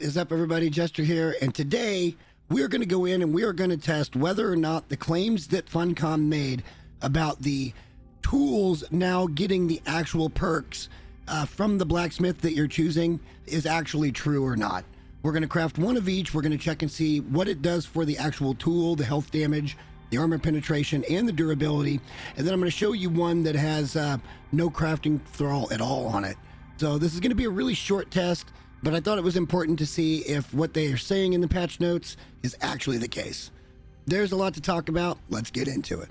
What is up, everybody? Jester here, and today we're going to go in and we are going to test whether or not the claims that Funcom made about the tools now getting the actual perks from the blacksmith that you're choosing is actually true or not. We're going to craft one of each. We're going to check and see what it does for the actual tool, the health damage, the armor penetration, and the durability. And then I'm going to show you one that has no crafting thrall at all on it. So this is going to be a really short test, but I thought it was important to see if what they are saying in the patch notes is actually the case. There's a lot to talk about. Let's get into it.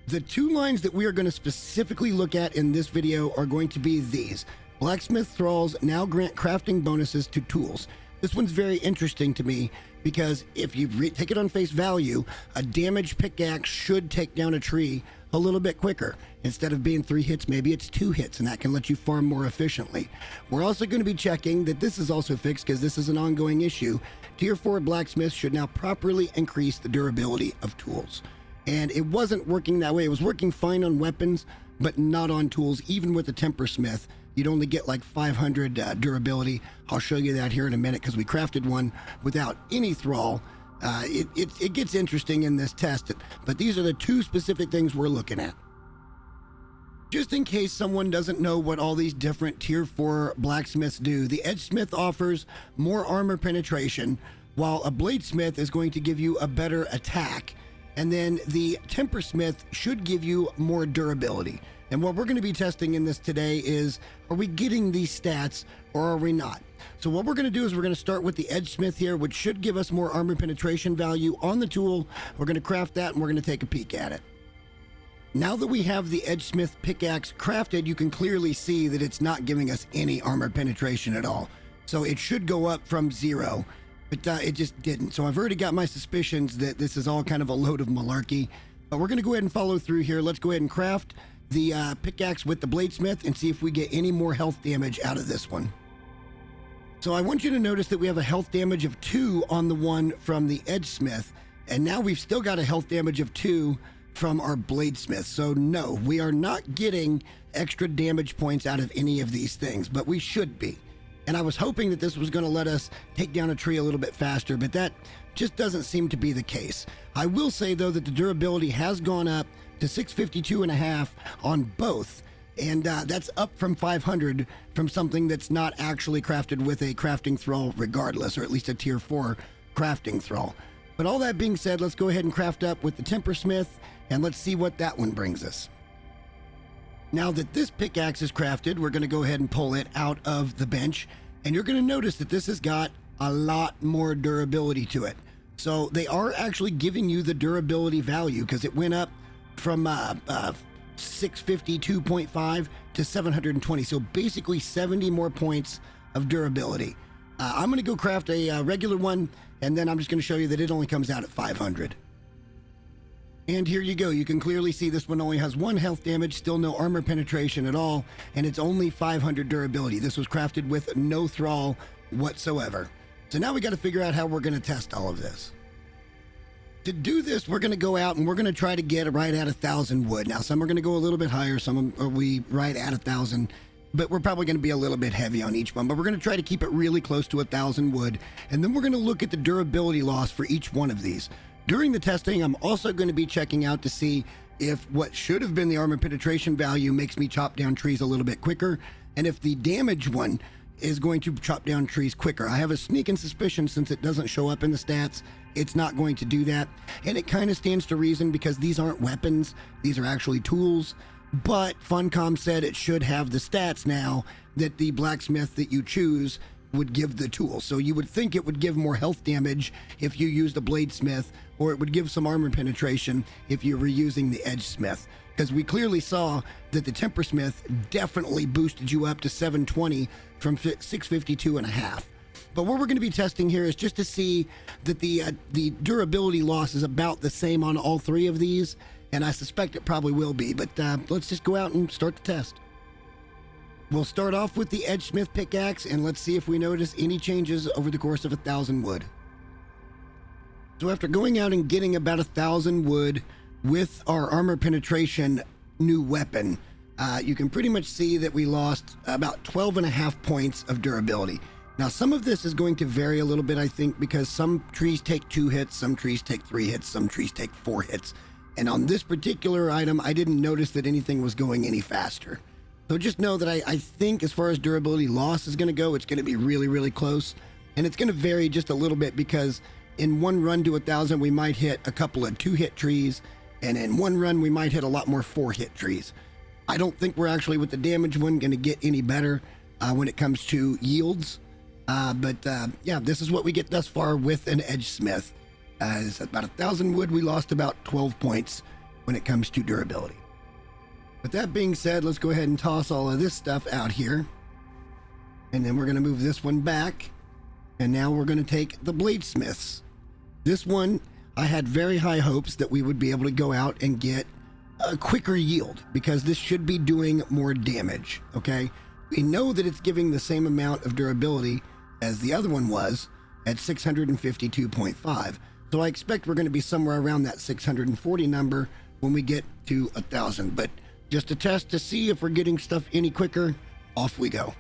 The two lines that we are going to specifically look at in this video are going to be these. Blacksmith thralls now grant crafting bonuses to tools. This one's very interesting to me because if you take it on face value, a damaged pickaxe should take down a tree a little bit quicker. Instead of being 3 hits, maybe it's 2 hits, and that can let you farm more efficiently. We're also going to be checking that this is also fixed because this is an ongoing issue. Tier 4 blacksmiths should now properly increase the durability of tools. And it wasn't working that way. It was working fine on weapons, but not on tools. Even with the tempersmith, you'd only get like 500 durability. I'll show you that here in a minute because we crafted one without any thrall. It gets interesting in this test, but these are the two specific things we're looking at. Just in case someone doesn't know what all these different tier 4 blacksmiths do, the edgesmith offers more armor penetration, while a bladesmith is going to give you a better attack. And then the tempersmith should give you more durability. And what we're going to be testing in this today is, are we getting these stats or are we not? So what we're going to do is we're going to start with the edgesmith here, which should give us more armor penetration value on the tool. We're going to craft that and we're going to take a peek at it. Now that we have the edgesmith pickaxe crafted, you can clearly see that it's not giving us any armor penetration at all. So it should go up from 0. But it just didn't. So I've already got my suspicions that this is all kind of a load of malarkey. But we're going to go ahead and follow through here. Let's go ahead and craft the pickaxe with the bladesmith and see if we get any more health damage out of this one. So I want you to notice that we have a health damage of 2 on the one from the edgesmith. And now we've still got a health damage of 2 from our bladesmith. So no, we are not getting extra damage points out of any of these things, but we should be. And I was hoping that this was going to let us take down a tree a little bit faster, but that just doesn't seem to be the case. I will say, though, that the durability has gone up to 652.5 on both. And that's up from 500 from something that's not actually crafted with a crafting thrall regardless, or at least a tier 4 crafting thrall. But all that being said, let's go ahead and craft up with the tempersmith, and let's see what that one brings us. Now that this pickaxe is crafted, we're going to go ahead and pull it out of the bench. And you're going to notice that this has got a lot more durability to it. So they are actually giving you the durability value because it went up from 652.5 to 720. So basically 70 more points of durability. I'm going to go craft a regular one, and then I'm just going to show you that it only comes out at 500. And here you go. You can clearly see this one only has 1 health damage, still no armor penetration at all, and it's only 500 durability. This was crafted with no thrall whatsoever. So now we got to figure out how we're going to test all of this. To do this, we're going to go out and we're going to try to get right at 1,000 wood. Now, some are going to go a little bit higher, some are we right at 1,000, but we're probably going to be a little bit heavy on each one. But we're going to try to keep it really close to 1,000 wood, and then we're going to look at the durability loss for each one of these. During the testing, I'm also going to be checking out to see if what should have been the armor penetration value makes me chop down trees a little bit quicker, and if the damage one is going to chop down trees quicker. I have a sneaking suspicion, since it doesn't show up in the stats, it's not going to do that. And it kind of stands to reason because these aren't weapons, these are actually tools. But Funcom said it should have the stats now that the blacksmith that you choose would give the tool. So you would think it would give more health damage if you used a bladesmith, or it would give some armor penetration if you were using the edgesmith. Because we clearly saw that the tempersmith definitely boosted you up to 720 from 652.5. But what we're going to be testing here is just to see that the durability loss is about the same on all 3 of these, and I suspect it probably will be. But let's just go out and start the test. We'll start off with the edgesmith pickaxe, and let's see if we notice any changes over the course of 1,000 wood. So after going out and getting about 1,000 wood with our armor penetration new weapon, you can pretty much see that we lost about 12.5 points of durability. Now, some of this is going to vary a little bit, I think, because some trees take 2 hits, some trees take 3 hits, some trees take 4 hits. And on this particular item, I didn't notice that anything was going any faster. So just know that I think as far as durability loss is going to go, it's going to be really, really close. And it's going to vary just a little bit because in one run to 1,000, we might hit a couple of 2-hit trees. And in one run, we might hit a lot more 4-hit trees. I don't think we're actually, with the damage one, going to get any better when it comes to yields. Yeah, this is what we get thus far with an Edgesmith. It's about 1,000 wood. We lost about 12 points when it comes to durability. With that being said, let's go ahead and toss all of this stuff out here. And then we're going to move this one back. And now we're going to take the Bladesmiths. This one, I had very high hopes that we would be able to go out and get a quicker yield, because this should be doing more damage, okay? We know that it's giving the same amount of durability as the other one was at 652.5. So I expect we're going to be somewhere around that 640 number when we get to 1,000. But just to test to see if we're getting stuff any quicker, off we go.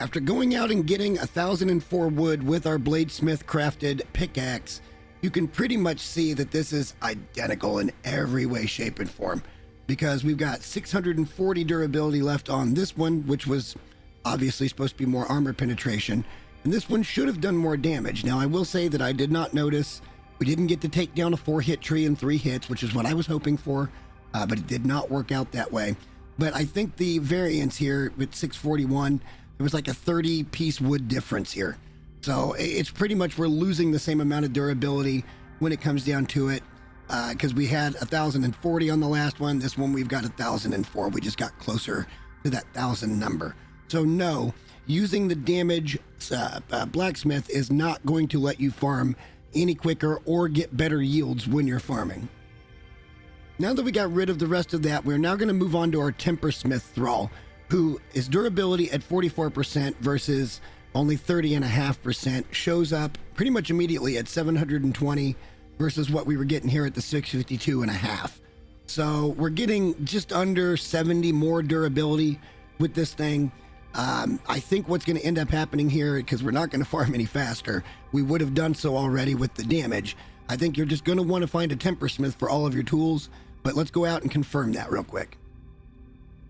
After going out and getting 1,004 wood with our Bladesmith crafted pickaxe, you can pretty much see that this is identical in every way, shape, and form, because we've got 640 durability left on this one, which was obviously supposed to be more armor penetration, and this one should have done more damage. Now, I will say that I did not notice we didn't get to take down a 4-hit tree in 3 hits, which is what I was hoping for, but it did not work out that way. But I think the variance here with 641, there was like a 30-piece wood difference here. So it's pretty much we're losing the same amount of durability when it comes down to it, because we had 1,040 on the last one. This one we've got 1,004. We just got closer to that 1,000 number. So no, using the damage blacksmith is not going to let you farm any quicker or get better yields when you're farming. Now that we got rid of the rest of that, we're now going to move on to our Tempersmith Thrall, who is durability at 44% versus only 30.5%, shows up pretty much immediately at 720 versus what we were getting here at the 652.5. So we're getting just under 70 more durability with this thing. I think what's going to end up happening here, because we're not going to farm any faster, we would have done so already with the damage. I think you're just going to want to find a Tempersmith for all of your tools, but let's go out and confirm that real quick.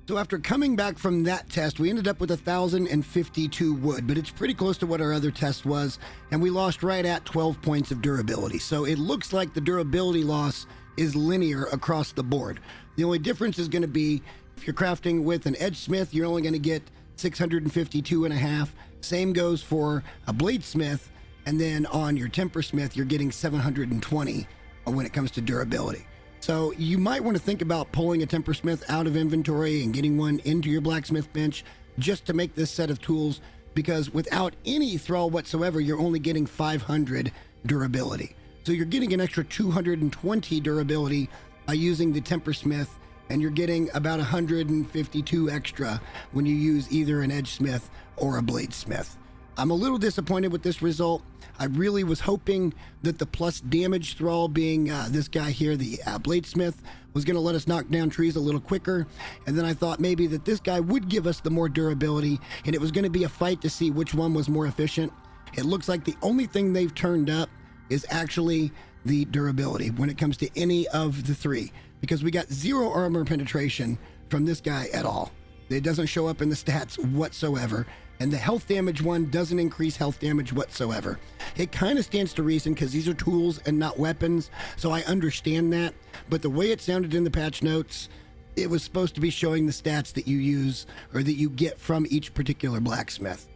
So after coming back from that test, we ended up with 1,052 wood, but it's pretty close to what our other test was, and we lost right at 12 points of durability. So it looks like the durability loss is linear across the board. The only difference is going to be if you're crafting with an Edgesmith, you're only going to get 652.5. Same goes for a Bladesmith, and then on your Tempersmith, you're getting 720 when it comes to durability. So you might want to think about pulling a Tempersmith out of inventory and getting one into your blacksmith bench just to make this set of tools, because without any thrall whatsoever, you're only getting 500 durability. So you're getting an extra 220 durability by using the Tempersmith, and you're getting about 152 extra when you use either an Edgesmith or a Bladesmith. I'm a little disappointed with this result. I really was hoping that the plus damage thrall, being this guy here, the Bladesmith, was going to let us knock down trees a little quicker. And then I thought maybe that this guy would give us the more durability, and it was going to be a fight to see which one was more efficient. It looks like the only thing they've turned up is actually the durability when it comes to any of the three, because we got 0 armor penetration from this guy at all. It doesn't show up in the stats whatsoever. And the health damage one doesn't increase health damage whatsoever. It kind of stands to reason because these are tools and not weapons, so I understand that. But the way it sounded in the patch notes, it was supposed to be showing the stats that you use or that you get from each particular blacksmith.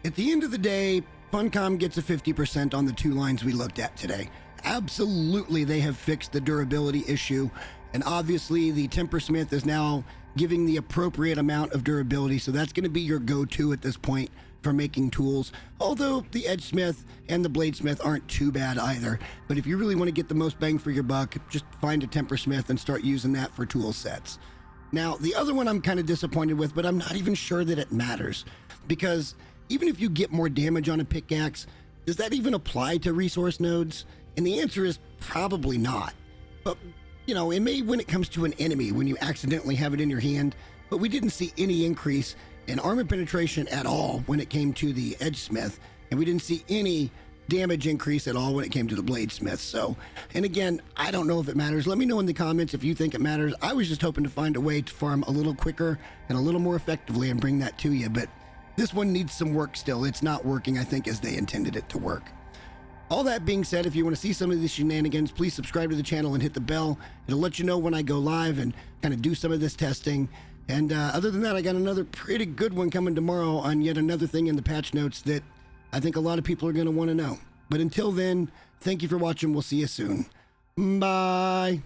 At the end of the day, Funcom gets a 50% on the 2 lines we looked at today. Absolutely, they have fixed the durability issue, and obviously the Tempersmith is now giving the appropriate amount of durability, so that's going to be your go-to at this point for making tools, although the Edgesmith and the Bladesmith aren't too bad either. But if you really want to get the most bang for your buck, just find a Tempersmith and start using that for tool sets. Now, the other one I'm kind of disappointed with, but I'm not even sure that it matters, because even if you get more damage on a pickaxe, does that even apply to resource nodes? And the answer is probably not. But you know, it may when it comes to an enemy, when you accidentally have it in your hand, but we didn't see any increase an armor penetration at all when it came to the Edgesmith, and we didn't see any damage increase at all when it came to the Bladesmith. So, and again, I don't know if it matters. Let me know in the comments if you think it matters. I was just hoping to find a way to farm a little quicker and a little more effectively and bring that to you, but this one needs some work still. It's not working, I think, as they intended it to work. All that being said, if you want to see some of these shenanigans, please subscribe to the channel and hit the bell. It'll let you know when I go live and kind of do some of this testing. And other than that, I got another pretty good one coming tomorrow on yet another thing in the patch notes that I think a lot of people are going to want to know. But until then, thank you for watching. We'll see you soon. Bye.